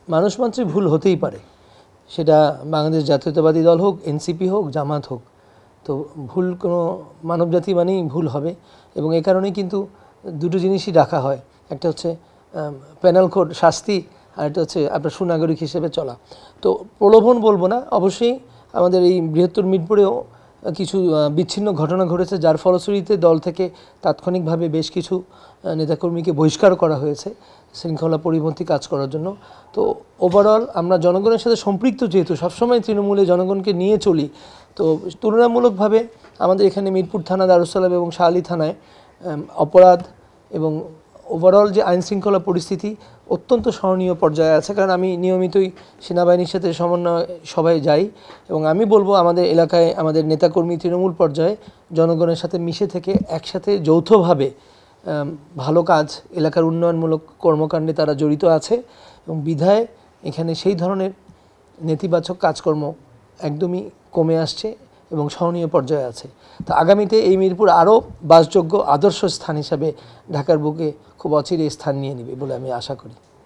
মানুষ মাত্রই ভুল হতেই পারে, সেটা বাংলাদেশ জাতীয়তাবাদী দল হোক, এনসিপি হোক, জামাত হোক। তো ভুল কোনো মানবজাতি মানেই ভুল হবে, এবং এই কারণেই কিন্তু দুটো জিনিসই রাখা হয়। একটা হচ্ছে পেনাল কোড, শাস্তি, আর একটা হচ্ছে আপনার সুনাগরিক হিসেবে চলা। তো প্রলোভন বলবো না, অবশ্যই আমাদের এই বৃহত্তর মিরপুরেও কিছু বিচ্ছিন্ন ঘটনা ঘটেছে, যার ফলশ্রুতিতে দল থেকে তাৎক্ষণিকভাবে বেশ কিছু নেতাকর্মীকে বহিষ্কার করা হয়েছে শৃঙ্খলা পরিপন্থী কাজ করার জন্য। তো ওভারঅল আমরা জনগণের সাথে সম্পৃক্ত, যেহেতু সবসময় তৃণমূলে জনগণকে নিয়ে চলি, তো তুলনামূলকভাবে আমাদের এখানে মিরপুর থানা, দারুসালাম এবং শাহালি থানায় অপরাধ এবং ওভারঅল যে আইনশৃঙ্খলা পরিস্থিতি অত্যন্ত স্মরণীয় পর্যায়ে আছে। কারণ আমি নিয়মিতই সেনাবাহিনীর সাথে সমন্বয় সভায় যাই, এবং আমি বলবো আমাদের এলাকায় আমাদের নেতাকর্মী তৃণমূল পর্যায়ে জনগণের সাথে মিশে থেকে একসাথে যৌথভাবে ভালো কাজ, এলাকার উন্নয়নমূলক কর্মকাণ্ডে তারা জড়িত আছে, এবং বিধায় এখানে সেই ধরনের নেতিবাচক কাজকর্ম একদমই কমে আসছে এবং সহনীয় পর্যায়ে আছে। তো আগামীতে এই মিরপুর আরও বাসযোগ্য আদর্শ স্থান হিসাবে ঢাকার বুকে খুব অচিরে স্থান নিয়ে নেবে বলে আমি আশা করি।